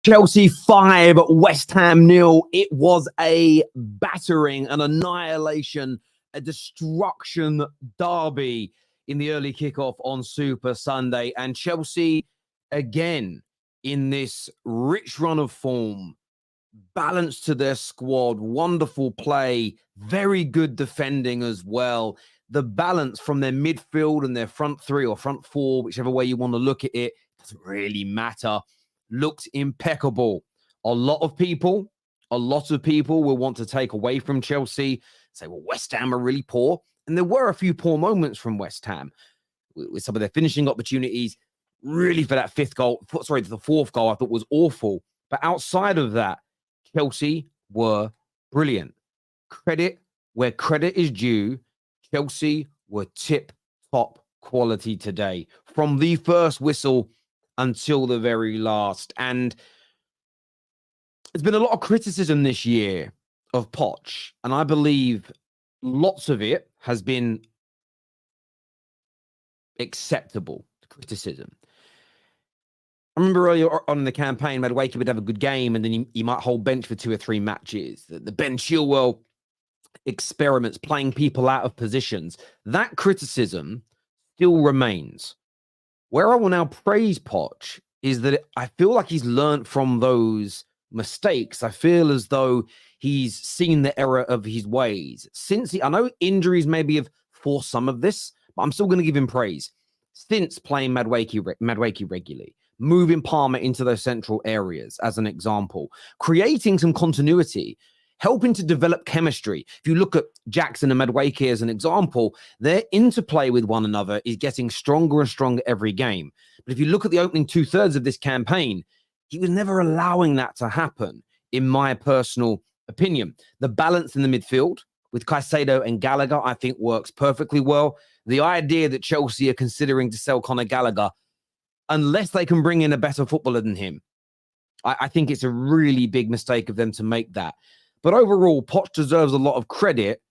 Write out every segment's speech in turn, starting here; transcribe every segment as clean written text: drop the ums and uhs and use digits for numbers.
Chelsea 5, West Ham 0. It was a battering, an annihilation, a destruction derby in the early kickoff on Super Sunday. And Chelsea, again, in this rich run of form, balance to their squad, wonderful play, very good defending as well. The balance from their midfield and their front three or front four, whichever way you want to look at it, doesn't really matter. Looked impeccable. A lot of people will want to take away from Chelsea, say, well, West Ham are really poor. And there were a few poor moments from West Ham with some of their finishing opportunities. Really, for that the fourth goal, I thought was awful. But outside of that, Chelsea were brilliant. Credit where credit is due. Chelsea were tip-top quality today, from the first whistle until the very last. And there's been a lot of criticism this year of Poch, and I believe lots of it has been acceptable criticism. I remember earlier on in the campaign, Madueke would have a good game, and then he might hold bench for 2 or 3 matches. The Ben Chilwell experiments, playing people out of positions, that criticism still remains. Where I will now praise Poch is that I feel like he's learned from those mistakes. I feel as though he's seen the error of his ways. I know injuries maybe have forced some of this, but I'm still going to give him praise. Since playing Madueke regularly, moving Palmer into those central areas as an example, creating some continuity, helping to develop chemistry. If you look at Jackson and Madueke as an example, their interplay with one another is getting stronger and stronger every game. But if you look at the opening 2/3 of this campaign, he was never allowing that to happen, in my personal opinion. The balance in the midfield with Caicedo and Gallagher, I think, works perfectly well. The idea that Chelsea are considering to sell Conor Gallagher, unless they can bring in a better footballer than him, I think it's a really big mistake of them to make that. But overall, Poch deserves a lot of credit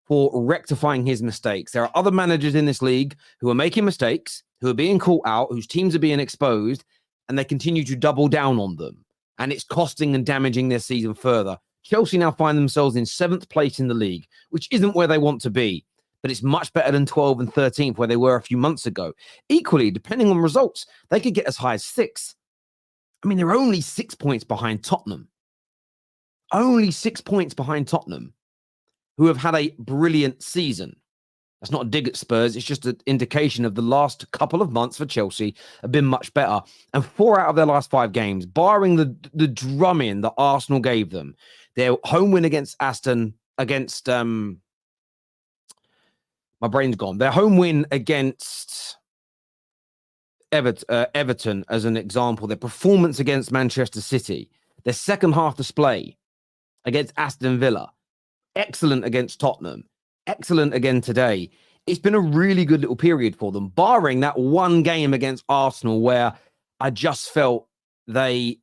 for rectifying his mistakes. There are other managers in this league who are making mistakes, who are being caught out, whose teams are being exposed, and they continue to double down on them. And it's costing and damaging their season further. Chelsea now find themselves in 7th place in the league, which isn't where they want to be, but it's much better than 12th and 13th, where they were a few months ago. Equally, depending on results, they could get as high as 6th. I mean, they're only 6 points behind Tottenham. Only 6 points behind Tottenham, who have had a brilliant season. That's not a dig at Spurs. It's just an indication of the last couple of months for Chelsea have been much better. And 4 out of their last 5 games, barring the drumming that Arsenal gave them, their home win against my brain's gone. Their home win against Everton, as an example, their performance against Manchester City, their second half display against Aston Villa, excellent against Tottenham, excellent again today. It's been a really good little period for them, barring that one game against Arsenal where I just felt they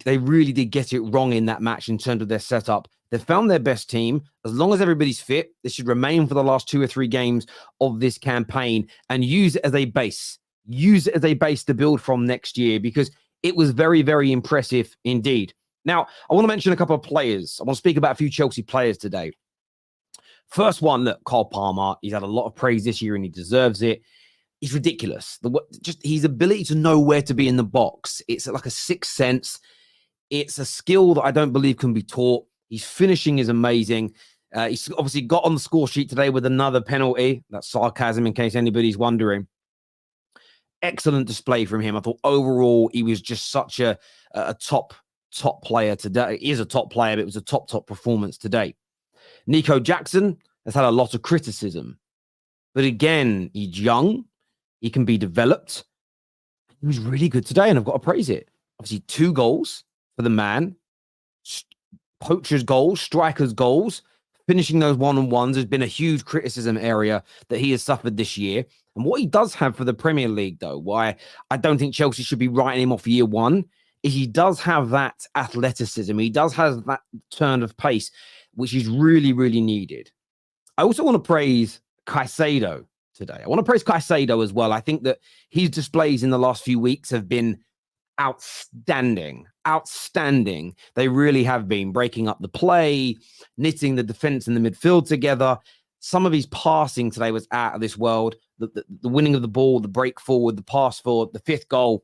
really did get it wrong in that match in terms of their setup. They found their best team. As long as everybody's fit, they should remain for the last 2 or 3 games of this campaign and use it as a base. Use it as a base to build from next year, because it was very, very impressive indeed. Now, I want to mention a couple of players. I want to speak about a few Chelsea players today. First one, look, Cole Palmer. He's had a lot of praise this year and he deserves it. He's ridiculous. Just his ability to know where to be in the box. It's like a sixth sense. It's a skill that I don't believe can be taught. His finishing is amazing. He's obviously got on the score sheet today with another penalty. That's sarcasm in case anybody's wondering. Excellent display from him. I thought overall he was just such a top player today. He is a top player, but it was a top performance today. Nico Jackson has had a lot of criticism, but again, he's young. He can be developed. He was really good today, and I've got to praise it. Obviously, 2 goals for the man. Poacher's goals, striker's goals. Finishing those one-on-ones has been a huge criticism area that he has suffered this year. And what he does have for the Premier League, though, why I don't think Chelsea should be writing him off year one, is he does have that athleticism. He does have that turn of pace, which is really, really needed. I also want to praise Caicedo today. I want to praise Caicedo as well. I think that his displays in the last few weeks have been outstanding. outstanding. They really have been breaking up the play, knitting the defense and the midfield together. Some of his passing today was out of this world. The winning of the ball, the break forward, the pass forward, the fifth goal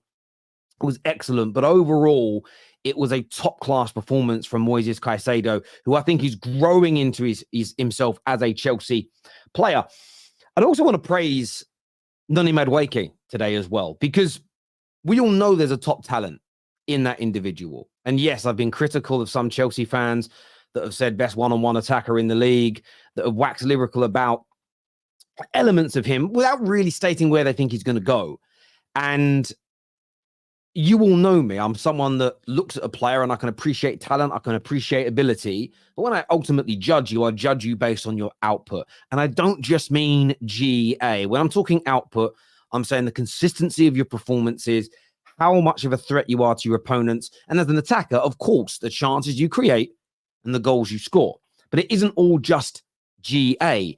was excellent. But overall, it was a top-class performance from Moises Caicedo, who I think is growing into his himself as a Chelsea player. I'd also want to praise Noni Madueke today as well, because we all know there's a top talent in that individual. And yes, I've been critical of some Chelsea fans that have said best one-on-one attacker in the league, that have waxed lyrical about elements of him without really stating where they think he's going to go. And you all know me. I'm someone that looks at a player and I can appreciate talent. I can appreciate ability. But when I ultimately judge you, I judge you based on your output. And I don't just mean GA. When I'm talking output, I'm saying the consistency of your performances, how much of a threat you are to your opponents. And as an attacker, of course, the chances you create and the goals you score. But it isn't all just GA,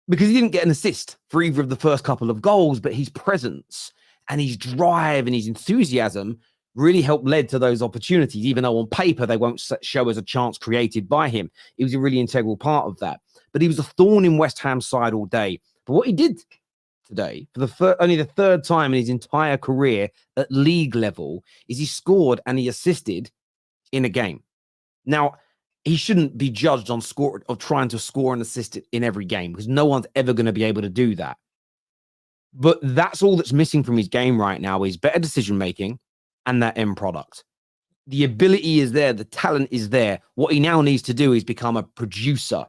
because he didn't get an assist for either of the first couple of goals, but his presence and his drive and his enthusiasm really helped led to those opportunities, even though on paper they won't show as a chance created by him. He was a really integral part of that. But he was a thorn in West Ham's side all day. But what he did today, for only the third time in his entire career at league level, is he scored and he assisted in a game. Now, he shouldn't be judged on trying to score and assist in every game, because no one's ever going to be able to do that. But that's all that's missing from his game right now, is better decision-making and that end product. The ability is there. The talent is there. What he now needs to do is become a producer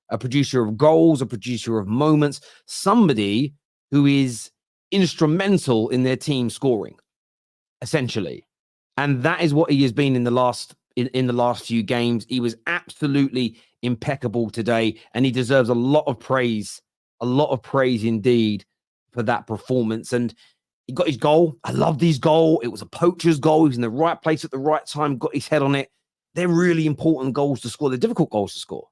of goals, a producer of moments, somebody who is instrumental in their team scoring, essentially. And that is what he has been in the last few games. He was absolutely impeccable today, and he deserves a lot of praise indeed for that performance. And he got his goal. I loved his goal. It was a poacher's goal. He was in the right place at the right time, got his head on it. They're really important goals to score. They're difficult goals to score.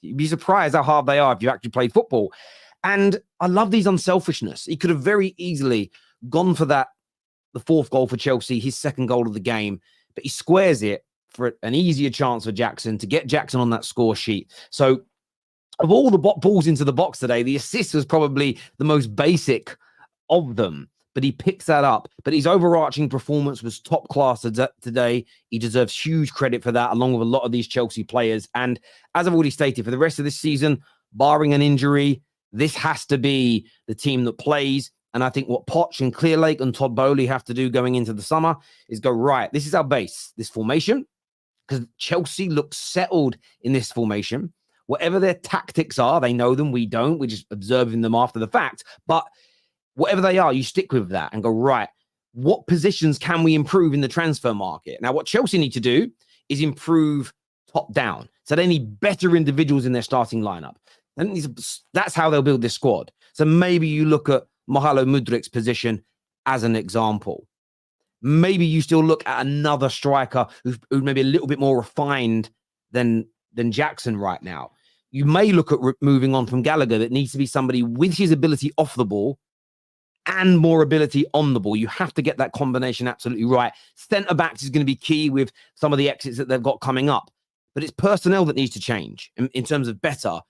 You'd be surprised how hard they are if you actually played football. And I love these unselfishness. He could have very easily gone for the fourth goal for Chelsea, his second goal of the game, but he squares it for an easier chance for Jackson to get Jackson on that score sheet. So of all the balls into the box today, the assist was probably the most basic of them, but he picks that up. But his overarching performance was top class today. He deserves huge credit for that, along with a lot of these Chelsea players. And as I've already stated, for the rest of this season, barring an injury, this has to be the team that plays. And I think what Poch and Clearlake and Todd Bowley have to do going into the summer is go, right, this is our base, this formation, because Chelsea looks settled in this formation. Whatever their tactics are, they know them, we don't. We're just observing them after the fact. But whatever they are, you stick with that and go, right, what positions can we improve in the transfer market? Now, what Chelsea need to do is improve top down. So they need better individuals in their starting lineup. And that's how they'll build this squad. So maybe you look at Mahalo Mudrik's position as an example. Maybe you still look at another striker who's maybe a little bit more refined than Jackson right now. You may look at moving on from Gallagher. That needs to be somebody with his ability off the ball and more ability on the ball. You have to get that combination absolutely right. Centre-backs is going to be key with some of the exits that they've got coming up. But it's personnel that needs to change in terms of better.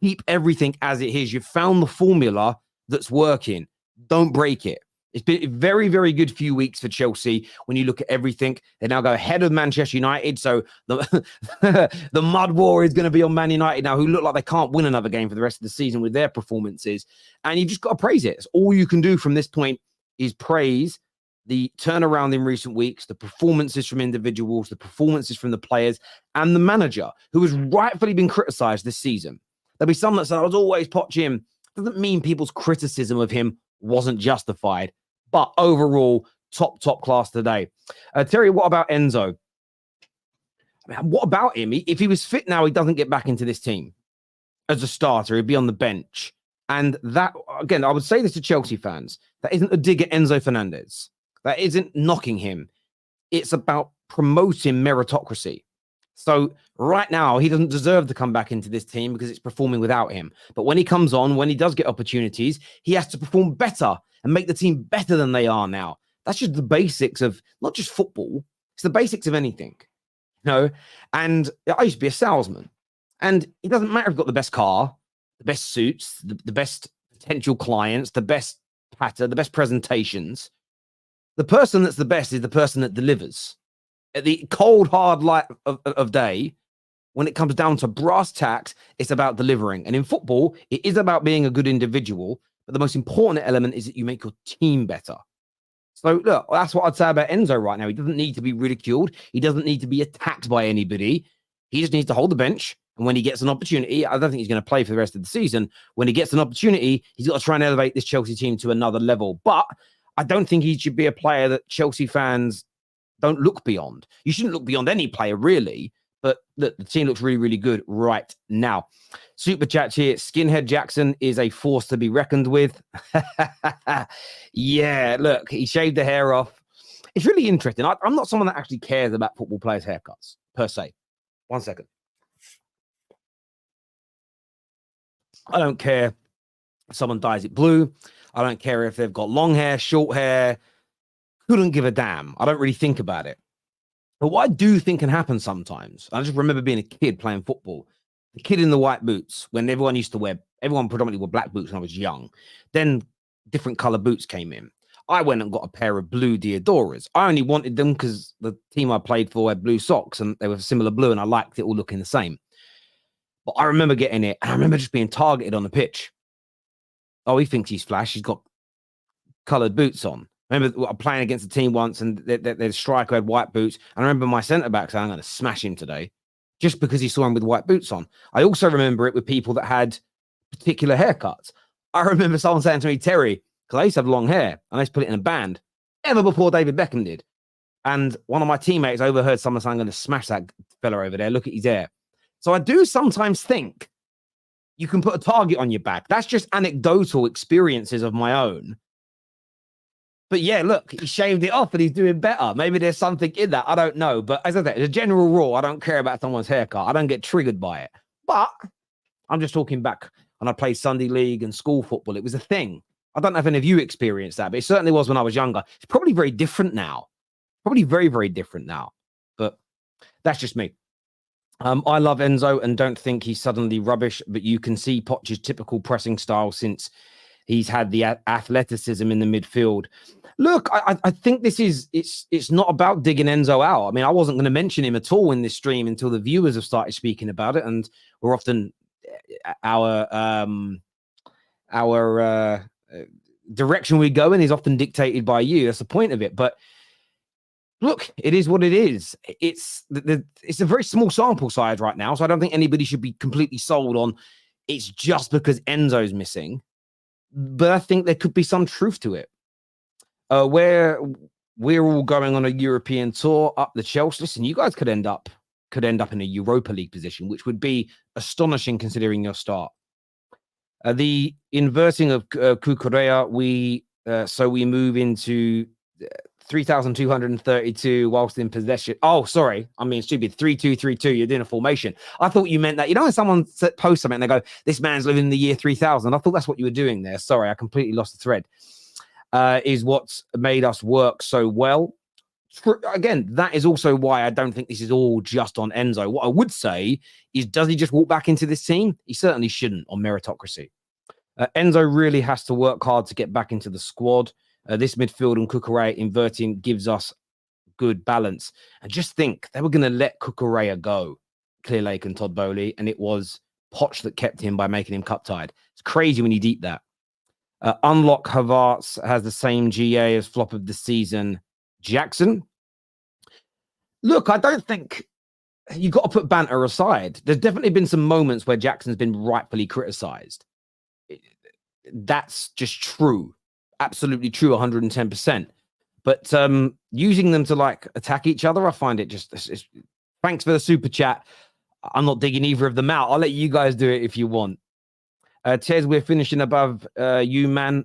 Keep everything as it is. You've found the formula that's working. Don't break it. It's been a very, very good few weeks for Chelsea. When you look at everything, they now go ahead of Manchester United. So the mud war is going to be on Man United now, who look like they can't win another game for the rest of the season with their performances. And you've just got to praise it. It's all you can do from this point is praise the turnaround in recent weeks, the performances from individuals, the performances from the players, and the manager, who has rightfully been criticised this season. There'll be some that say, I was always Poch him. Doesn't mean people's criticism of him wasn't justified. But overall, top class today. Terry, what about Enzo? I mean, what about him? If he was fit now, he doesn't get back into this team as a starter. He'd be on the bench. And that, again, I would say this to Chelsea fans. That isn't a dig at Enzo Fernandez. That isn't knocking him. It's about promoting meritocracy. So right now, he doesn't deserve to come back into this team because it's performing without him. But when he comes on, when he does get opportunities, he has to perform better and make the team better than they are now. That's just the basics of not just football, It's the basics of anything, you know. And I used to be a salesman, and it doesn't matter if you've got the best car, the best suits, the best potential clients, the best patter, the best presentations. The person that's the best is the person that delivers. At the cold, hard light of day, when it comes down to brass tacks, it's about delivering. And in football, it is about being a good individual. But the most important element is that you make your team better. So, look, that's what I'd say about Enzo right now. He doesn't need to be ridiculed. He doesn't need to be attacked by anybody. He just needs to hold the bench. And when he gets an opportunity, I don't think he's going to play for the rest of the season. When he gets an opportunity, he's got to try and elevate this Chelsea team to another level. But I don't think he should be a player that Chelsea fans don't look beyond. You shouldn't look beyond any player, really. But the team looks really, really good right now. Superchats here. Skinhead Jackson is a force to be reckoned with. Yeah, look, he shaved the hair off. It's really interesting. I'm not someone that actually cares about football players' haircuts, per se. 1 second. I don't care if someone dyes it blue. I don't care if they've got long hair, short hair. Couldn't give a damn. I don't really think about it. But what I do think can happen sometimes, I just remember being a kid playing football, the kid in the white boots, when everyone predominantly wore black boots when I was young. Then different color boots came in. I went and got a pair of blue Diodoras. I only wanted them because the team I played for had blue socks and they were similar blue and I liked it all looking the same. But I remember getting it and I remember just being targeted on the pitch. Oh, he thinks he's flash. He's got colored boots on. I remember playing against a team once and the striker had white boots. And I remember my centre-back saying, I'm going to smash him today just because he saw him with white boots on. I also remember it with people that had particular haircuts. I remember someone saying to me, Terry, because I used to have long hair and I used to put it in a band ever before David Beckham did. And one of my teammates overheard someone saying, I'm going to smash that fella over there. Look at his hair. So I do sometimes think you can put a target on your back. That's just anecdotal experiences of my own. But yeah, look, he shaved it off and he's doing better. Maybe there's something in that. I don't know. But as I said, as a general rule, I don't care about someone's haircut. I don't get triggered by it. But I'm just talking back when I played Sunday League and school football. It was a thing. I don't know if any of you experienced that, but it certainly was when I was younger. It's probably very different now. Probably very, very different now. But that's just me. I love Enzo and don't think he's suddenly rubbish, but you can see Poch's typical pressing style since he's had the athleticism in the midfield. Look, I think this is, it's not about digging Enzo out. I mean, I wasn't going to mention him at all in this stream until the viewers have started speaking about it. And we're often, our direction we go in is often dictated by you. That's the point of it. But look, it is what it is. It's a very small sample size right now. So I don't think anybody should be completely sold on it's just because Enzo's missing. But I think there could be some truth to it. Where we're all going on a European tour up the Chelsea. Listen, you guys could end up in a Europa League position, which would be astonishing considering your start. The inverting of Cucurella, so we move into 3,232 whilst in possession. Oh, sorry. I mean, stupid. 3-2-3-2. You're doing a formation. I thought you meant that. You know, when someone posts something and they go, this man's living in the year 3000. I thought that's what you were doing there. Sorry, I completely lost the thread. Is what's made us work so well. Again, that is also why I don't think this is all just on Enzo. What I would say is, does he just walk back into this team? He certainly shouldn't on meritocracy. Enzo really has to work hard to get back into the squad. This midfield and Cucurella inverting gives us good balance. And just think, they were going to let Cucurella go, Clearlake and Todd Bowley, and it was Poch that kept him by making him cup-tied. It's crazy when you deep that. Unlock Havertz has the same GA as flop of the season. Jackson. Look, I don't think you've got to put banter aside. There's definitely been some moments where Jackson's been rightfully criticized. That's just true. Absolutely true, 110%. But using them to like attack each other, I find it just... Thanks for the super chat. I'm not digging either of them out. I'll let you guys do it if you want. Tez, we're finishing above you, man.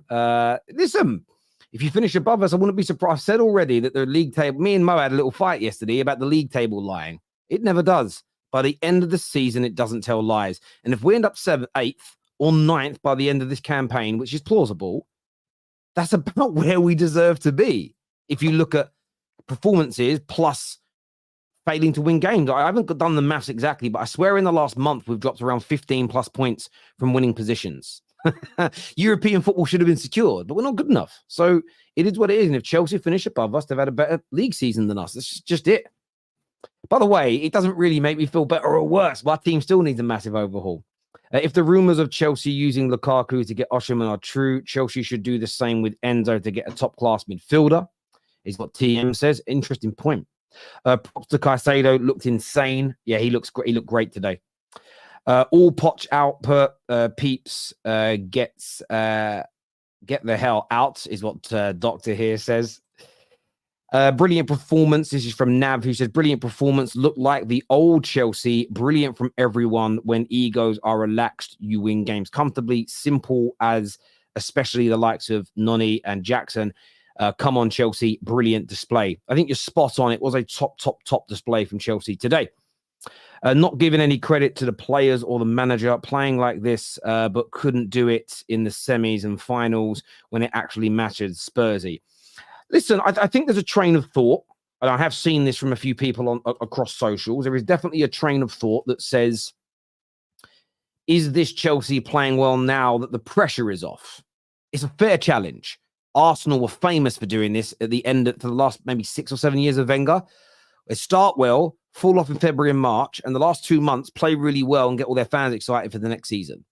Listen, if you finish above us, I wouldn't be surprised. I said already that the league table... Me and Mo had a little fight yesterday about the league table lying. It never does. By the end of the season, it doesn't tell lies. And if we end up 7th, 8th, or 9th by the end of this campaign, which is plausible, that's about where we deserve to be. If you look at performances plus failing to win games. I haven't done the maths exactly, but I swear in the last month, we've dropped around 15 plus points from winning positions. European football should have been secured, but we're not good enough. So it is what it is. And if Chelsea finish above us, they've had a better league season than us. That's just it. By the way, it doesn't really make me feel better or worse. My team still needs a massive overhaul. If the rumours of Chelsea using Lukaku to get Osimhen are true, Chelsea should do the same with Enzo to get a top-class midfielder, is what TM says. Interesting point. Props to Caicedo, looked insane. Yeah, he looks great. He looked great today. All Poch output, peeps get the hell out, is what Doctor here says. Brilliant performance. This is from Nav, who says, brilliant performance. Looked like the old Chelsea. Brilliant from everyone. When egos are relaxed, you win games comfortably. Simple as especially the likes of Noni and Jackson. Come on, Chelsea. Brilliant display. I think you're spot on. It was a top display from Chelsea today. Not giving any credit to the players or the manager playing like this, but couldn't do it in the semis and finals when it actually mattered. Spursy. Listen, I think there's a train of thought, and I have seen this from a few people across socials. There is definitely a train of thought that says, is this Chelsea playing well now that the pressure is off? It's a fair challenge. Arsenal were famous for doing this at the end for the last maybe 6 or 7 years of Wenger. They start well, fall off in February and March, and the last 2 months play really well and get all their fans excited for the next season.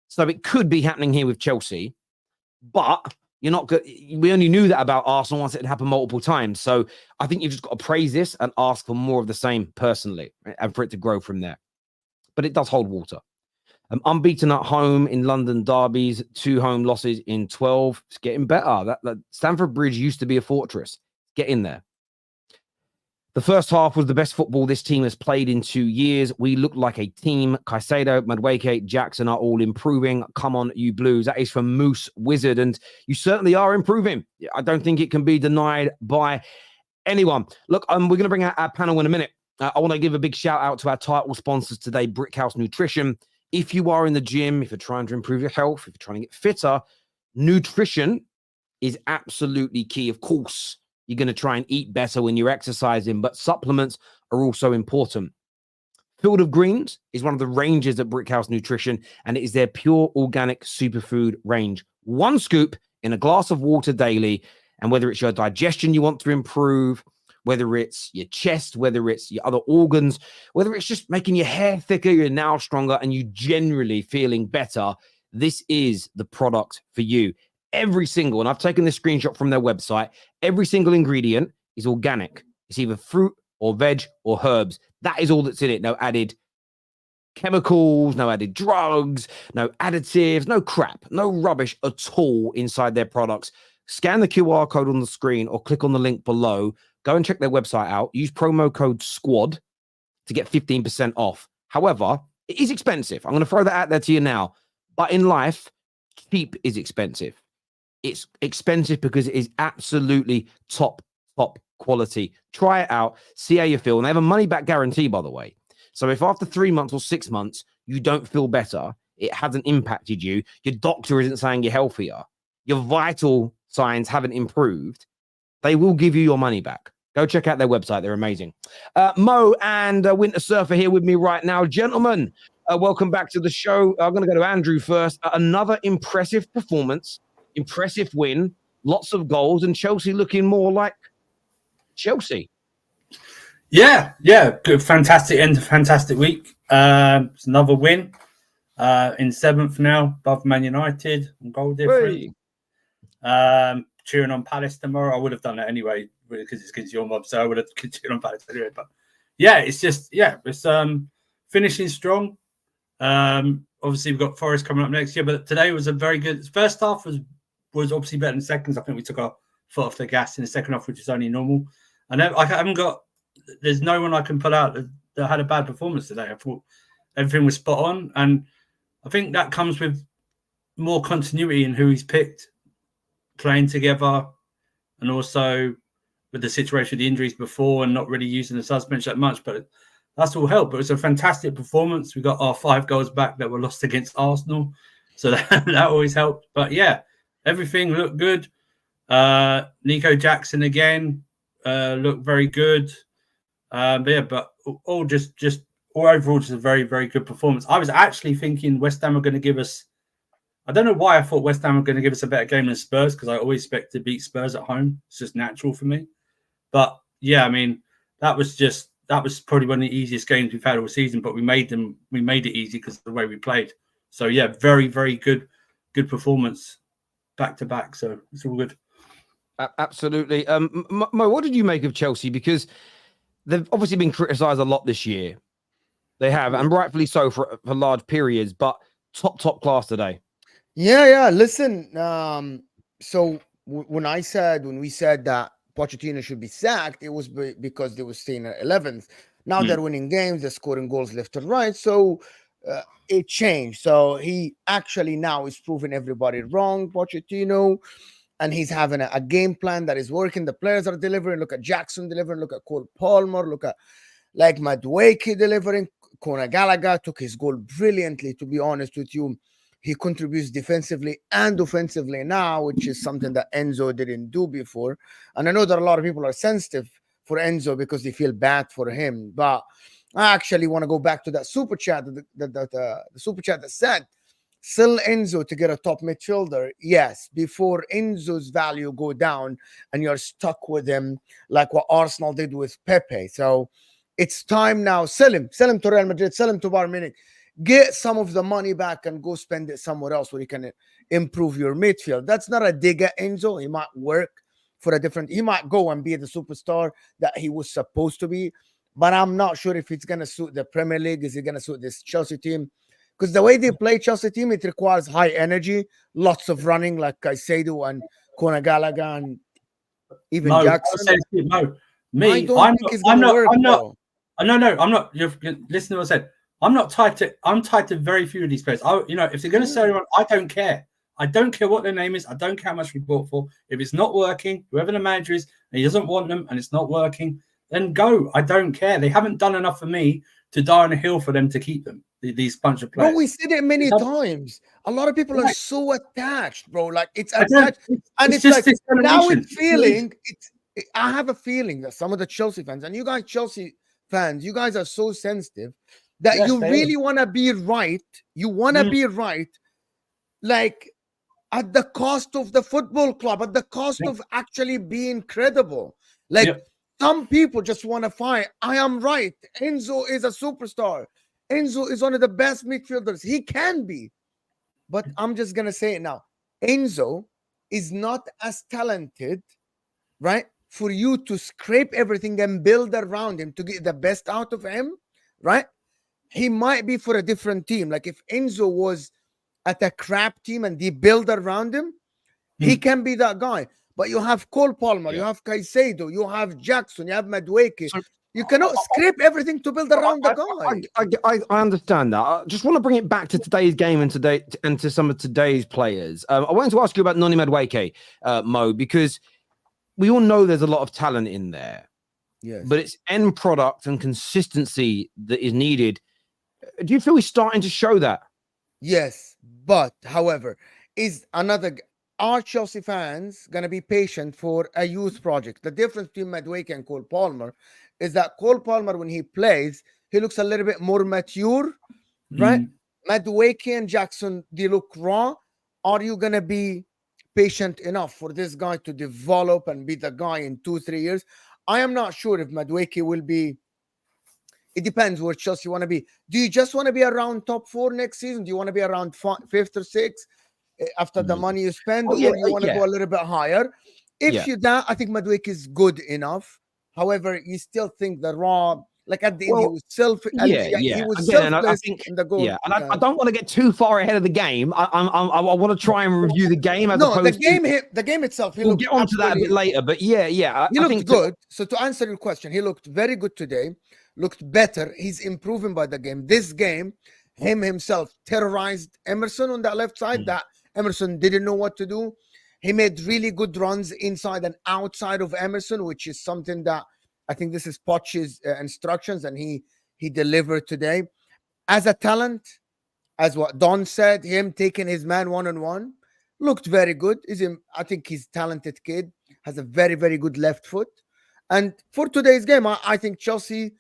So it could be happening here with Chelsea, but you're not good. We only knew that about Arsenal once it had happened multiple times. So I think you've just got to praise this and ask for more of the same personally, and for it to grow from there. But it does hold water. Unbeaten at home in London derbies, 2 home losses in 12. It's getting better. That Stamford Bridge used to be a fortress. Get in there. The first half was the best football this team has played in 2 years. We look like a team. Caicedo, Madueke, Jackson are all improving. Come on, you Blues. That is from Moose Wizard, and you certainly are improving. I don't think it can be denied by anyone. Look, we're going to bring out our panel in a minute. I want to give a big shout out to our title sponsors today, Brickhouse Nutrition. If you are in the gym, if you're trying to improve your health, if you're trying to get fitter, nutrition is absolutely key. Of course, you're going to try and eat better when you're exercising, but supplements are also important. Field of Greens is one of the ranges at Brickhouse Nutrition, and it is their pure organic superfood range. 1 scoop in a glass of water daily, and whether it's your digestion you want to improve, whether it's your chest, whether it's your other organs, whether it's just making your hair thicker, your nails stronger, and you generally feeling better, this is the product for you. Every single, and I've taken this screenshot from their website, every single ingredient is organic. It's either fruit or veg or herbs. That is all that's in it. No added chemicals, no added drugs, no additives, no crap, no rubbish at all inside their products. Scan the QR code on the screen or click on the link below. Go and check their website out. Use promo code SQUAD to get 15% off. However, it is expensive. I'm going to throw that out there to you now. But in life, cheap is expensive. It's expensive because it is absolutely top quality. Try it out. See how you feel. And they have a money-back guarantee, by the way. So if after 3 months or 6 months, you don't feel better, it hasn't impacted you, your doctor isn't saying you're healthier, your vital signs haven't improved, they will give you your money back. Go check out their website. They're amazing. Mo and Winter Surfer here with me right now. Gentlemen, welcome back to the show. I'm going to go to Andrew first. Another impressive performance, impressive win, lots of goals, and Chelsea looking more like Chelsea. Yeah, good, fantastic end, fantastic week. It's another win in 7th now, above Man United on goal difference. Cheering on Palace tomorrow. I would have done that anyway because it's against your mob, so I would have cheered on Palace anyway. But yeah, it's finishing strong. Obviously we've got Forest coming up next year, but today was a very good first half. Was obviously better than seconds. I think we took our foot off the gas in the second half, which is only normal. And I haven't got. There's no one I can pull out that had a bad performance today. I thought everything was spot on, and I think that comes with more continuity in who he's picked, playing together, and also with the situation of the injuries before and not really using the subs bench that much. But that's all helped. But it was a fantastic performance. We got our 5 goals back that were lost against Arsenal, so that always helped. But yeah, everything looked good. Nico Jackson again looked very good. But all just all overall, just a very, very good performance. I was actually thinking West Ham were going to give us. I don't know why I thought West Ham were going to give us a better game than Spurs, because I always expect to beat Spurs at home. It's just natural for me. But yeah, I mean, that was probably one of the easiest games we've had all season. But we made it easy because of the way we played. So yeah, very, very good performance back to back. So it's all good. Absolutely. Mo, what did you make of Chelsea? Because they've obviously been criticised a lot this year. They have, and rightfully so for large periods, but top class today. Yeah. Listen, so when we said that Pochettino should be sacked, it was because they were staying at 11th. Now they're winning games, they're scoring goals left and right. So it changed. So he actually now is proving everybody wrong, Pochettino, and he's having a game plan that is working. The players are delivering. Look at Jackson delivering. Look at Cole Palmer. Look at like Madueke delivering. Conor Gallagher took his goal brilliantly, to be honest with you. He contributes defensively and offensively now, which is something that Enzo didn't do before. And I know that a lot of people are sensitive for Enzo because they feel bad for him. But I actually want to go back to that super chat, the super chat that said, sell Enzo to get a top midfielder. Yes, before Enzo's value go down and you're stuck with him like what Arsenal did with Pepe. So it's time now. Sell him to Real Madrid, sell him to Bayern Munich. Get some of the money back and go spend it somewhere else where you can improve your midfield. That's not a dig at Enzo. He might work for he might go and be the superstar that he was supposed to be. But I'm not sure if it's going to suit the Premier League. Is it going to suit this Chelsea team? Because the way they play Chelsea team, it requires high energy, lots of running, like Caicedo and Conor Gallagher and even Jackson. I'm not. You've listened to what I said. I'm not tied to very few of these players. If they're going to sell anyone, I don't care. I don't care what their name is. I don't care how much we bought for. If it's not working, whoever the manager is, and he doesn't want them, and it's not working, then go. I don't care. They haven't done enough for me to die on a hill for them to keep them. These bunch of players. Bro, we said it many times. A lot of people are so attached, bro. Like it's attached, and it's like now it's feeling. I have a feeling that some of the Chelsea fans and you guys, Chelsea fans, you guys are so sensitive that you really want to be right. You want to be right, like at the cost of the football club, at the cost of actually being credible. Like some people just want to fight. I am right. Enzo is a superstar. Enzo is one of the best midfielders. He can be. But I'm just going to say it now. Enzo is not as talented, right, for you to scrape everything and build around him to get the best out of him, right? He might be for a different team. Like if Enzo was at a crap team and they build around him, he can be that guy. But you have Cole Palmer, you have Caicedo, you have Jackson, you have Madueke. You cannot scrape everything to build around the guy. I understand that. I just want to bring it back to today's game and to some of today's players. I wanted to ask you about Noni Madueke, Mo, because we all know there's a lot of talent in there. Yes. But it's end product and consistency that is needed. Do you feel he's starting to show that? Yes, but however, are Chelsea fans going to be patient for a youth project? The difference between Madueke and Cole Palmer is that Cole Palmer, when he plays, he looks a little bit more mature, right? Madueke and Jackson, they look raw. Are you going to be patient enough for this guy to develop and be the guy in 2-3 years? I am not sure if Madueke will be. It depends where Chelsea want to be. Do you just want to be around top 4 next season? Do you want to be around 5th or 6th after the money you spend? Or you want to go a little bit higher? If you that, I think Madueke is good enough. However, you still think the raw, like at the end, he was selfish. He was selfless in the goal. Yeah, and I don't want to get too far ahead of the game. I want to try and review the game as opposed the game itself. We'll get onto that a bit later, but he looked good. So to answer your question, he looked very good today. Looked better. He's improving by the game. This game, himself terrorized Emerson on that left side. That Emerson didn't know what to do. He made really good runs inside and outside of Emerson, which is something that I think this is Poch's instructions, and he delivered today. As a talent, as what Don said, him taking his man one-on-one, looked very good. I think he's a talented kid, has a very, very good left foot. And for today's game, I think Chelsea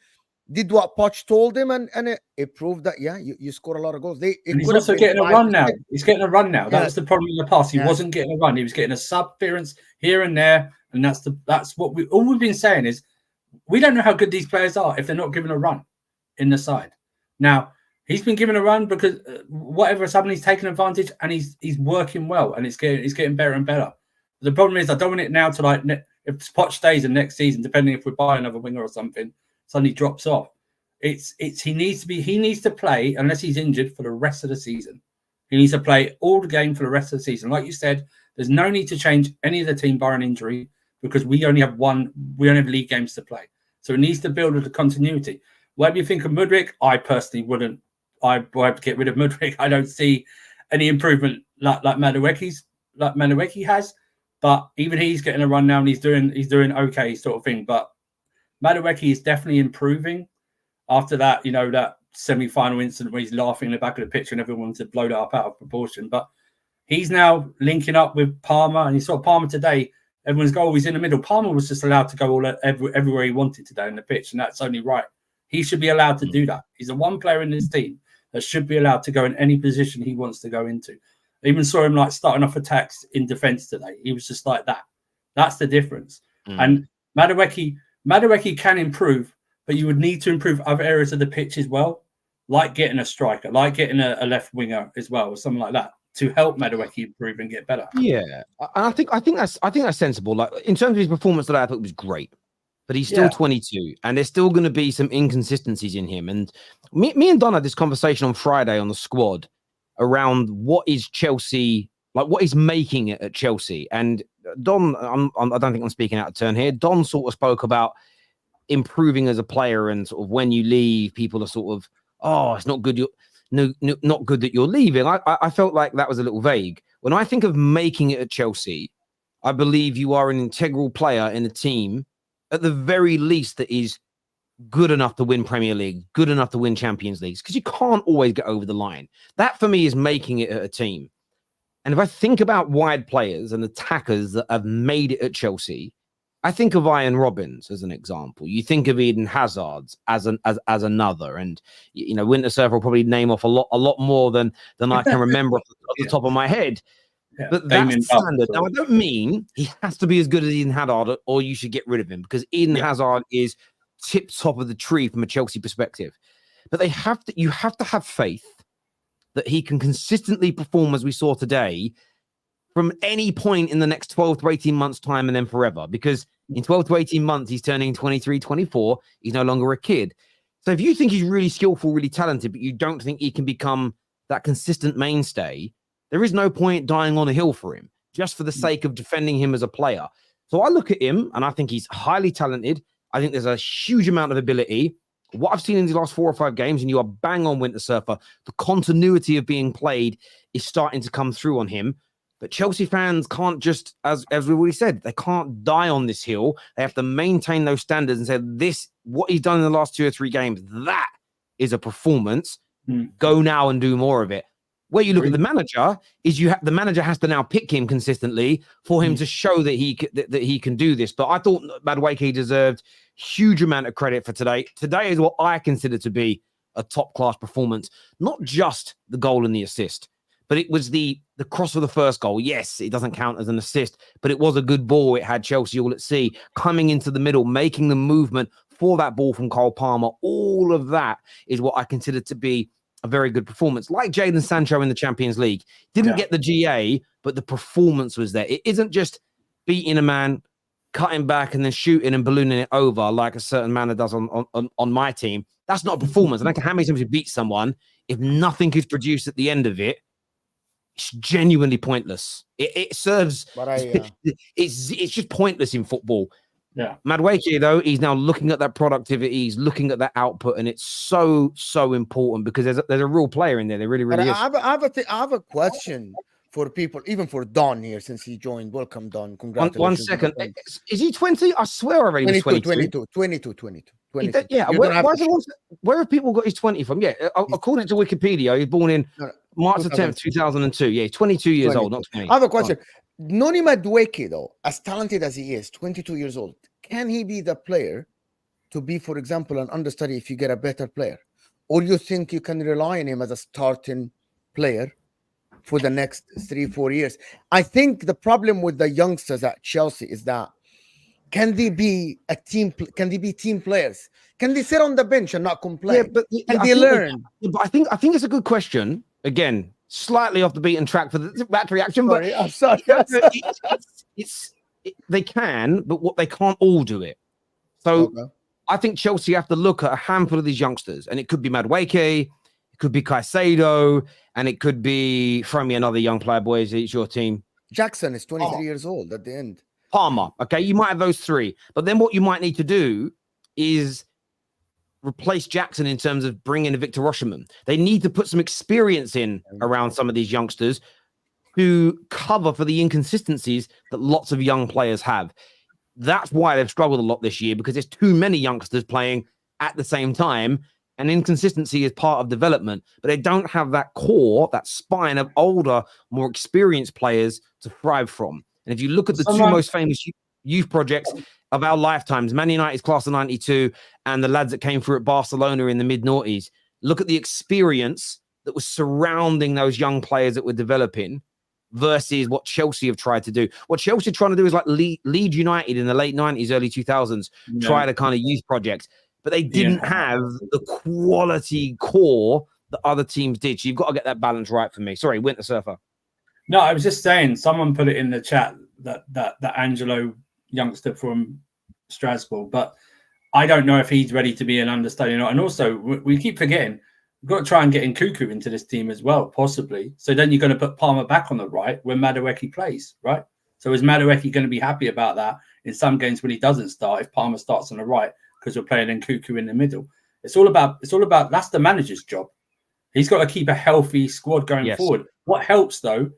did what Poch told him, and it proved that you score a lot of goals. And he's also getting a run now. He's getting a run now. That was the problem in the past. He wasn't getting a run. He was getting a sub appearance here and there, and that's what we've been saying is we don't know how good these players are if they're not given a run in the side. Now he's been given a run because whatever suddenly he's taken advantage, and he's working well, and it's getting better and better. The problem is I don't want it now to like if Poch stays in next season, depending if we buy another winger or something, suddenly drops off. He needs to play unless he's injured for the rest of the season. He needs to play all the game for the rest of the season. Like you said, there's no need to change any of the team barring injury because we only have league games to play. So it needs to build with the continuity. Whatever you think of Madueke, I personally wouldn't. I'd get rid of Madueke. I don't see any improvement like Madueke has. But even he's getting a run now, and he's doing okay sort of thing. But Madueke is definitely improving after that, that semi-final incident where he's laughing in the back of the pitch and everyone wanted to blow that up out of proportion. But he's now linking up with Palmer, and you saw Palmer today. Everyone's goal was in the middle. Palmer was just allowed to go everywhere he wanted today in the pitch, and that's only right. He should be allowed to do that. He's the one player in this team that should be allowed to go in any position he wants to go into. I even saw him like starting off attacks in defence today. He was just like that. That's the difference. And Madueke can improve, but you would need to improve other areas of the pitch as well, like getting a striker, like getting a left winger as well, or something like that, to help Madueke improve and get better. Yeah, I think that's sensible. Like in terms of his performance today, I thought it was great, but he's still 22, and there's still going to be some inconsistencies in him. And me and Don had this conversation on Friday on the squad around what is Chelsea, like what is making it at Chelsea. And Don, I don't think I'm speaking out of turn here. Don sort of spoke about improving as a player, and sort of when you leave, people are sort of, oh, it's not good. Not good that you're leaving. I felt like that was a little vague. When I think of making it at Chelsea, I believe you are an integral player in a team, at the very least, that is good enough to win Premier League, good enough to win Champions Leagues, because you can't always get over the line. That for me is making it at a team. And if I think about wide players and attackers that have made it at Chelsea, I think of Ian Robbins as an example. You think of Eden Hazard as another, and Winter Surfer will probably name off a lot more than I can remember off the top of my head. Yeah, but that's standard. Now, I don't mean he has to be as good as Eden Hazard, or you should get rid of him, because Eden Hazard is tip top of the tree from a Chelsea perspective. But you have to have faith that he can consistently perform as we saw today from any point in the next 12 to 18 months time, and then forever, because in 12 to 18 months, he's turning 23, 24. He's no longer a kid. So if you think he's really skillful, really talented, but you don't think he can become that consistent mainstay, there is no point dying on a hill for him, just for the sake of defending him as a player. So I look at him and I think he's highly talented. I think there's a huge amount of ability. What I've seen in the last 4 or 5 games, and you are bang on, Winter Surfer, the continuity of being played is starting to come through on him. But Chelsea fans can't just, as we've already said, they can't die on this hill. They have to maintain those standards and say, what he's done in the last 2 or 3 games, that is a performance. Go now and do more of it. Where you look at the manager, is the manager has to now pick him consistently for him to show that he can do this. But I thought Madueke deserved huge amount of credit for today. Today is what I consider to be a top-class performance. Not just the goal and the assist, but it was the cross for the first goal. Yes, it doesn't count as an assist, but it was a good ball. It had Chelsea all at sea, coming into the middle, making the movement for that ball from Cole Palmer. All of that is what I consider to be a very good performance. Like Jadon Sancho in the Champions League. Didn't get the GA, but the performance was there. It isn't just beating a man, cutting back and then shooting and ballooning it over like a certain manner does on my team. That's not a performance. I don't care how many times you beat someone. If nothing is produced at the end of it, it's genuinely pointless. It serves. But it's just pointless in football. Yeah. Madueke, though, he's now looking at that productivity. He's looking at that output, and it's so important because there's a real player in there. There really is. I have a question for people, even for Don here, since he joined. Welcome, Don. Congratulations. 1 second. Is he 20? I swear already 22. Yeah. Where have people got his 20 from? Yeah. According to Wikipedia, he's born in March the 10th, 2002. Yeah, 22 years old, not 20. I have a question. Noni Madueke, though, as talented as he is, 22 years old, can he be the player to be, for example, an understudy if you get a better player? Or you think you can rely on him as a starting player for the next 3-4 years? I think the problem with the youngsters at Chelsea is that can they be team players? Can they sit on the bench and not complain? Yeah, but can they learn? But I think it's a good question. Again, slightly off the beaten track for that reaction. Sorry, but I'm sorry. they can, but what they can't all do it. So I think Chelsea have to look at a handful of these youngsters, and it could be Madueke, it could be Caicedo, and it could be, throw me another young player, boys. It's your team. Jackson is 23 years old at the end. Palmer. Okay, you might have those three, but then what you might need to do is replace Jackson in terms of bringing in Victor Osimhen. They need to put some experience in around some of these youngsters who cover for the inconsistencies that lots of young players have. That's why they've struggled a lot this year, because there's too many youngsters playing at the same time, and inconsistency is part of development. But they don't have that core, that spine of older, more experienced players to thrive from. And if you look at the two most famous youth projects of our lifetimes, Man United's class of 92 and the lads that came through at Barcelona in the mid-noughties, look at the experience that was surrounding those young players that were developing versus what Chelsea have tried to do. What Chelsea are trying to do is like Leeds United in the late 90s, early 2000s, try to kind of youth projects, but they didn't have the quality core that other teams did. So you've got to get that balance right for me. Sorry, Winter Surfer. No, I was just saying, someone put it in the chat that Angelo youngster from Strasbourg, but I don't know if he's ready to be an understudy or not. And also, we keep forgetting, we've got to try and get Nkunku into this team as well, possibly. So then you're going to put Palmer back on the right when Madueke plays, right? So is Madueke going to be happy about that in some games when he doesn't start, if Palmer starts on the right, because we're playing Nkunku in the middle? It's all about that's the manager's job. He's got to keep a healthy squad going forward. What helps, though,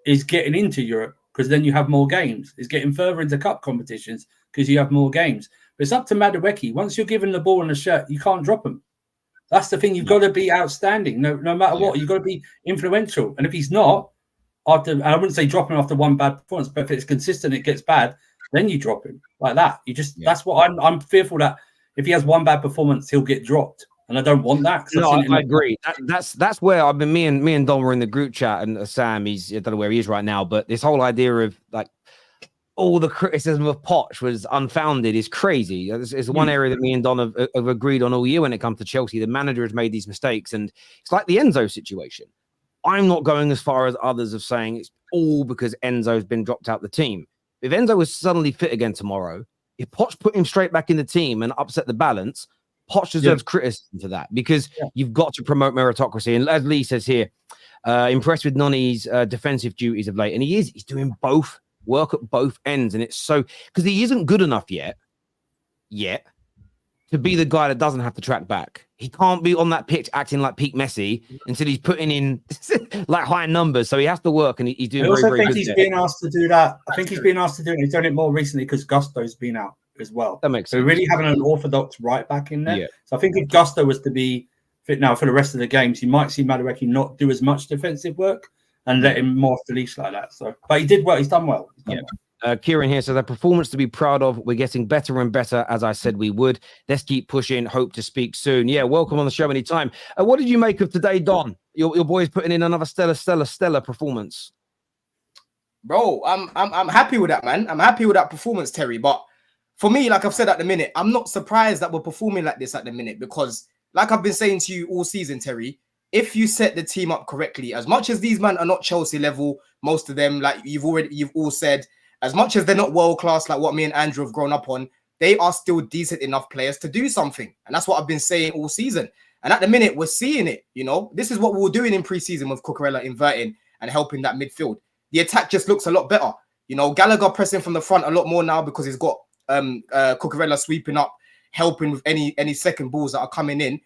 is getting into Europe, because then you have more games. It's getting further into cup competitions because you have more games. But it's up to Madueke. Once you're given the ball and the shirt, you can't drop him. That's the thing. You've got to be outstanding, no matter what. You've got to be influential. And if he's not, I wouldn't say drop him after one bad performance, but if it's consistent, it gets bad, then you drop him like that. That's what I'm fearful that if he has one bad performance, he'll get dropped. And I don't want that. No, I agree. That's where I've been. Me and Don were in the group chat, and Sam, I don't know where he is right now, but this whole idea of like all the criticism of Poch was unfounded is crazy. It's one area that me and Don have agreed on all year when it comes to Chelsea. The manager has made these mistakes, and it's like the Enzo situation. I'm not going as far as others of saying it's all because Enzo's been dropped out the team. If Enzo was suddenly fit again tomorrow, if Poch put him straight back in the team and upset the balance, Poch deserves criticism for that, because you've got to promote meritocracy. And as Lee says here, impressed with Noni's defensive duties of late. And he's doing both, work at both ends. And it's so, because he isn't good enough yet to be the guy that doesn't have to track back. He can't be on that pitch acting like peak Messi until he's putting in like high numbers. So he has to work, and he's doing very, very good. I also think he's being asked to do that. I think he's being asked to do it. He's done it more recently because Gusto's been out as well. That makes sense. So we're really having an orthodox right back in there. Yeah. So I think if Gusto was to be fit now for the rest of the games, you might see Madueke not do as much defensive work and let him more off the leash like that. So, but he did well. He's done well. Kieran here says, a performance to be proud of. We're getting better and better, as I said we would. Let's keep pushing. Hope to speak soon. Yeah, welcome on the show anytime. What did you make of today, Don? Your boy's putting in another stellar performance. Bro, I'm happy with that, man. I'm happy with that performance, Terry. But for me, like I've said at the minute, I'm not surprised that we're performing like this at the minute, because like I've been saying to you all season, Terry, if you set the team up correctly, as much as these men are not Chelsea level, most of them, like you've all said, as much as they're not world class, like what me and Andrew have grown up on, they are still decent enough players to do something. And that's what I've been saying all season. And at the minute, we're seeing it. You know, this is what we were doing in pre-season with Cucurella inverting and helping that midfield. The attack just looks a lot better. You know, Gallagher pressing from the front a lot more now because he's got Cucurella sweeping up, helping with any second balls that are coming in.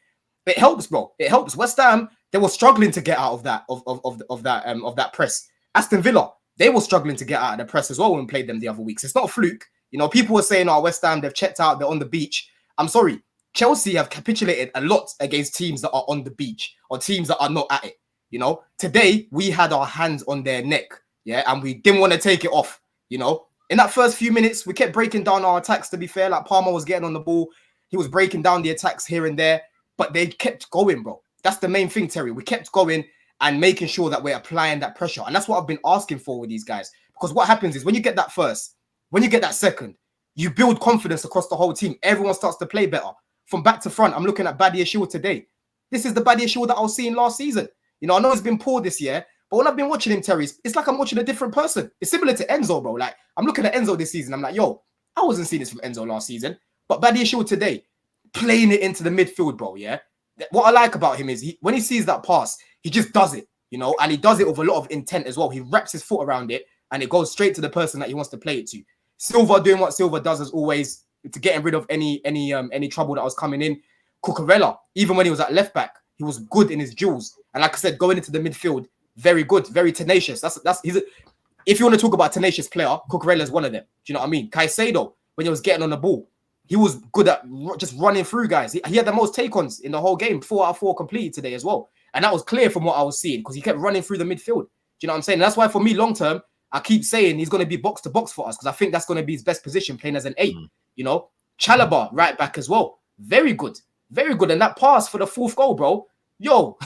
It helps, bro. It helps. West Ham, they were struggling to get out of that press. Aston Villa, they were struggling to get out of the press as well when we played them the other weeks. It's not a fluke. You know, people were saying, oh, West Ham, they've checked out, they're on the beach. I'm sorry. Chelsea have capitulated a lot against teams that are on the beach or teams that are not at it. You know, today we had our hands on their neck, and we didn't want to take it off. You know, In that first few minutes, we kept breaking down our attacks, to be fair. Like Palmer was getting on the ball. He was breaking down the attacks here and there, but they kept going, bro. That's the main thing, Terry. We kept going and making sure that we're applying that pressure. And that's what I've been asking for with these guys. Because what happens is when you get that first, when you get that second, you build confidence across the whole team. Everyone starts to play better. From back to front, I'm looking at Badia Shield today. This is the Badia Shield that I was seeing last season. You know, I know it's been poor this year, but when I've been watching him, Terry, it's like I'm watching a different person. It's similar to Enzo, bro. Like, I'm looking at Enzo this season. I'm like, yo, I wasn't seeing this from Enzo last season. But Badia Shield today, playing it into the midfield, bro, yeah? What I like about him is when he sees that pass, he just does it, you know? And he does it with a lot of intent as well. He wraps his foot around it, and it goes straight to the person that he wants to play it to. Silva doing what Silva does as always, to getting rid of any trouble that was coming in. Cucurella, even when he was at left back, he was good in his duels. And like I said, going into the midfield, very good, very tenacious. If you want to talk about tenacious player, Cucurella is one of them. Do you know what I mean? Caicedo, when he was getting on the ball, he was good at just running through guys. He had the most take-ons in the whole game, 4 out of 4 completed today as well. And that was clear from what I was seeing because he kept running through the midfield. Do you know what I'm saying? And that's why for me, long-term, I keep saying he's going to be box-to-box for us because I think that's going to be his best position, playing as an 8. You know? Chalobah, right back as well. Very good. Very good. And that pass for the 4th goal, bro. Yo,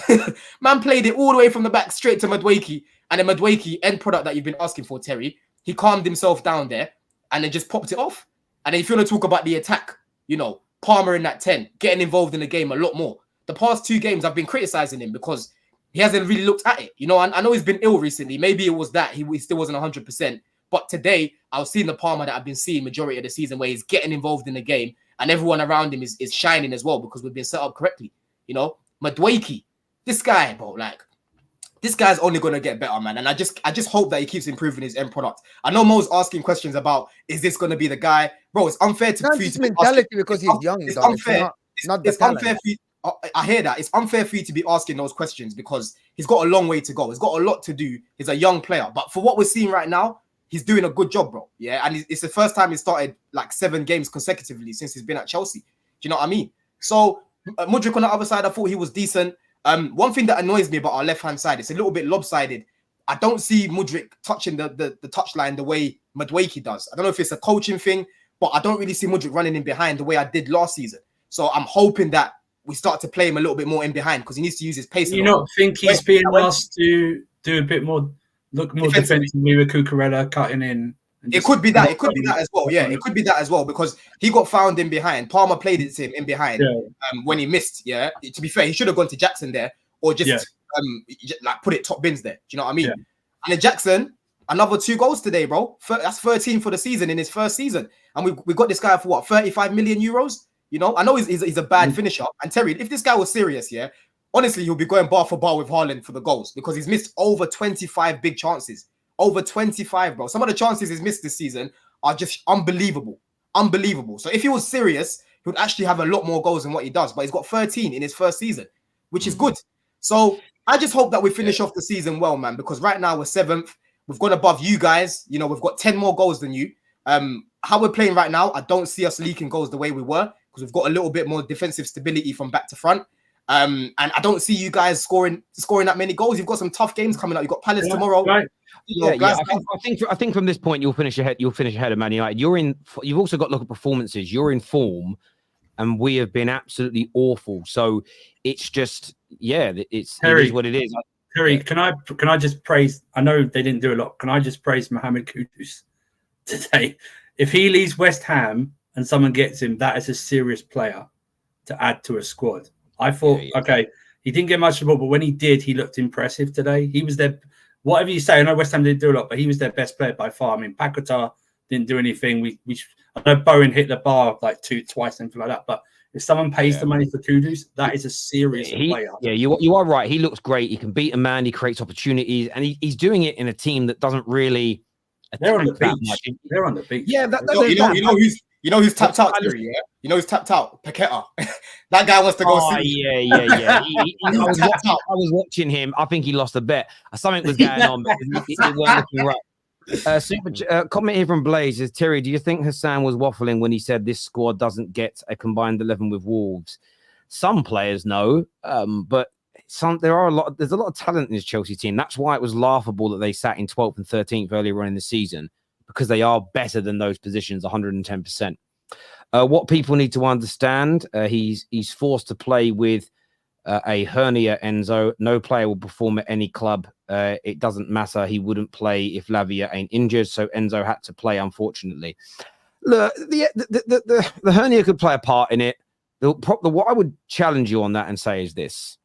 man played it all the way from the back straight to Madueke. And the Madueke end product that you've been asking for, Terry, he calmed himself down there and then just popped it off. And then if you want to talk about the attack, you know, Palmer in that 10, getting involved in the game a lot more. The past 2 games, I've been criticizing him because he hasn't really looked at it. You know, I know he's been ill recently. Maybe it was that he still wasn't 100%. But today, I was seeing the Palmer that I've been seeing majority of the season where he's getting involved in the game and everyone around him is shining as well because we've been set up correctly. You know, Madueke, this guy, bro, like, this guy's only going to get better, man. And I just hope that he keeps improving his end product. I know Mo's asking questions about, is this going to be the guy? Bro, it's unfair to for you to mentality because he's young. It's unfair. It's unfair for you. I hear that. It's unfair for you to be asking those questions because he's got a long way to go. He's got a lot to do. He's a young player. But for what we're seeing right now, he's doing a good job, bro. Yeah, and it's the first time he started like 7 games consecutively since he's been at Chelsea. Do you know what I mean? So Mudryk on the other side, I thought he was decent. One thing that annoys me about our left-hand side, it's a little bit lopsided. I don't see Mudryk touching the touchline the way Madueke does. I don't know if it's a coaching thing, but I don't really see Mudryk running in behind the way I did last season. So I'm hoping that we start to play him a little bit more in behind because he needs to use his pace. Do you not think he's being asked to do a bit more, look more defensively with Cucurella cutting in? It could be that. It could be that as well. Yeah, it could be that as well because he got found in behind. Palmer played it to him in behind when he missed. Yeah, to be fair, he should have gone to Jackson there or just like put it top bins there. Do you know what I mean? Yeah. And then Jackson, another 2 goals today, bro. That's 13 for the season in his first season, and we got this guy for what, 35 million euros. You know, I know he's a bad finisher. And Terry, if this guy was serious, yeah, honestly, he'll be going bar for bar with Haaland for the goals because he's missed over 25 big chances. Over 25, bro. Some of the chances he's missed this season are just unbelievable. Unbelievable. So if he was serious, he would actually have a lot more goals than what he does. But he's got 13 in his first season, which is good. So I just hope that we finish off the season well, man, because right now we're 7th. We've gone above you guys. You know, we've got 10 more goals than you. How we're playing right now, I don't see us leaking goals the way we were because we've got a little bit more defensive stability from back to front. And I don't see you guys scoring that many goals. You've got some tough games coming up. You've got Palace tomorrow. Right. I think from this point you'll finish ahead of Man United. You've also got to look at performances. You're in form, and we have been absolutely awful. So it's just it is what it is. Terry, can I just praise? I know they didn't do a lot. Can I just praise Mohamed Kudus today? If he leaves West Ham and someone gets him, that is a serious player to add to a squad. I thought, he didn't get much of the ball, but when he did, he looked impressive today. He was their, whatever you say, I know West Ham didn't do a lot, but he was their best player by far. I mean, Paquetá didn't do anything. I know Bowen hit the bar like twice, something like that. But if someone pays the money for Kudus, that is a serious player. Yeah, you are right. He looks great. He can beat a man. He creates opportunities, and he's doing it in a team that doesn't really. They're on the beach. They're on the beach. Yeah, you know who's tapped out, Terry, yeah? You know who's tapped out? Paquetá. That guy wants to go see. Yeah. I was watching him. I think he lost a bet. Something was going on. It weren't looking right. Comment here from Blaze says, Terry, do you think Hassan was waffling when he said this squad doesn't get a combined 11 with Wolves? Some players know, but there's a lot of talent in this Chelsea team. That's why it was laughable that they sat in 12th and 13th earlier on in the season. because they are better than those positions 110%. What people need to understand, he's forced to play with a hernia, Enzo. No player will perform at any club. It doesn't matter. He wouldn't play if Lavia ain't injured. So Enzo had to play, unfortunately. Look, the hernia could play a part in it. What I would challenge you on that and say is this.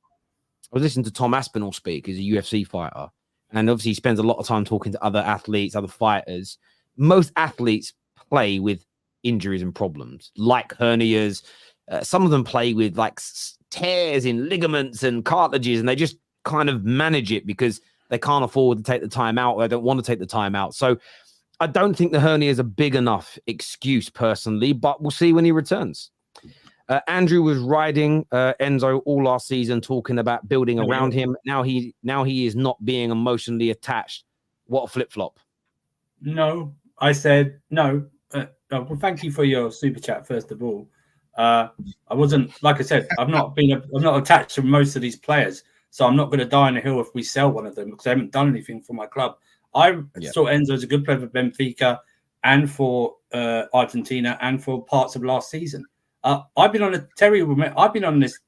I was listening to Tom Aspinall speak. He's a UFC fighter. And obviously he spends a lot of time talking to other athletes, other fighters. Most athletes play with injuries and problems like hernias. Some of them play with like tears in ligaments and cartilages, and they just kind of manage it because they can't afford to take the time out, or they don't want to take the time out. So I don't think the hernia is a big enough excuse personally, but we'll see when he returns. Andrew was riding Enzo all last season, talking about building around him. Now he is not being emotionally attached. What a flip-flop. No, I said no. Well, thank you for your super chat, first of all. I wasn't, like I said, I'm not attached to most of these players, so I'm not going to die on a hill if we sell one of them because I haven't done anything for my club. I saw Enzo as a good player for Benfica and for Argentina and for parts of last season. I've been on this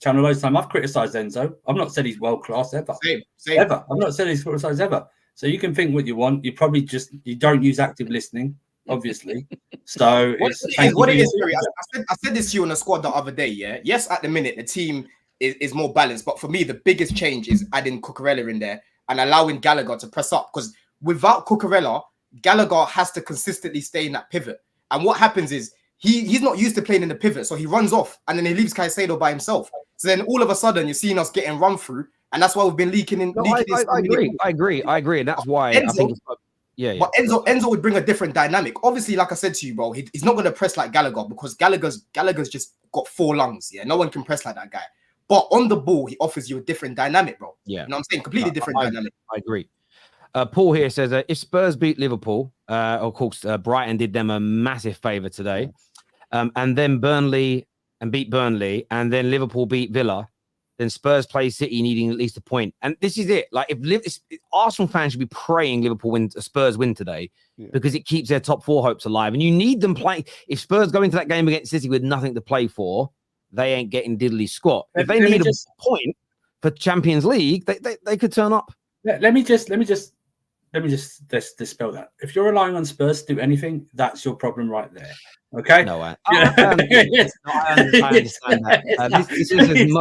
channel loads of time. I've criticised Enzo. I've not said he's world class ever. Same. Ever. I've not said he's world class ever. So you can think what you want. You probably you don't use active listening, obviously. So what it is, Terry, I said this to you on the squad the other day. Yeah. Yes, at the minute the team is more balanced, but for me the biggest change is adding Cucurella in there and allowing Gallagher to press up, because without Cucurella, Gallagher has to consistently stay in that pivot. And what happens is he's not used to playing in the pivot, so he runs off and then he leaves Caicedo by himself. So then all of a sudden you're seeing us getting run through, and that's why we've been leaking in. I agree. And that's why Enzo, I think But Enzo would bring a different dynamic. Obviously, like I said to you, bro, he's not going to press like Gallagher because Gallagher's just got 4 lungs. Yeah, no one can press like that guy. But on the ball, he offers you a different dynamic, bro. Yeah, you know what I'm saying? Completely different dynamic. I agree. Paul here says if Spurs beat Liverpool, of course, Brighton did them a massive favour today, and then beat Burnley, and then Liverpool beat Villa. Then Spurs play City needing at least a point. And this is it. Like, if Arsenal fans should be praying Spurs win today, because it keeps their top 4 hopes alive. And you need them playing. If Spurs go into that game against City with nothing to play for, they ain't getting diddly squat. If they need a point for Champions League, they could turn up. Let me just dispel that. If you're relying on Spurs to do anything, that's your problem right there. Okay? No, I understand that. This is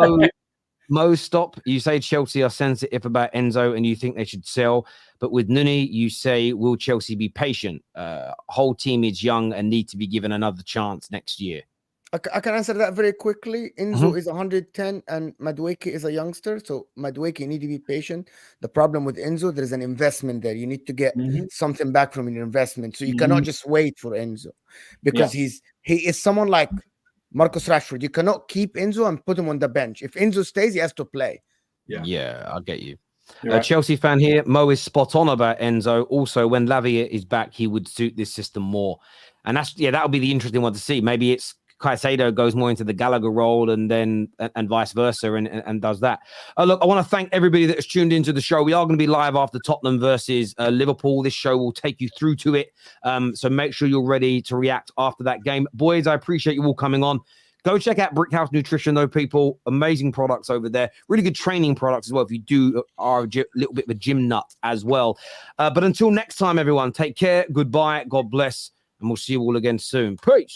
Mo, stop. You say Chelsea are sensitive about Enzo and you think they should sell. But with Nuni, you say, will Chelsea be patient? Whole team is young and need to be given another chance next year. I can answer that very quickly. Enzo is 110 and Madueke is a youngster. So Madueke need to be patient. The problem with Enzo, there's an investment there. You need to get something back from your investment. So you cannot just wait for Enzo, because he is someone like Marcus Rashford. You cannot keep Enzo and put him on the bench. If Enzo stays, he has to play. Yeah, I'll get you. Right. Chelsea fan here. Mo is spot on about Enzo. Also, when Lavia is back, he would suit this system more. And that'll be the interesting one to see. Maybe it's Caicedo goes more into the Gallagher role and vice versa and does that. Look, I want to thank everybody that has tuned into the show. We are going to be live after Tottenham versus Liverpool. This show will take you through to it. So make sure you're ready to react after that game. Boys, I appreciate you all coming on. Go check out Brickhouse Nutrition, though, people. Amazing products over there. Really good training products as well if you are a little bit of a gym nut as well. But until next time, everyone, take care. Goodbye. God bless. And we'll see you all again soon. Peace.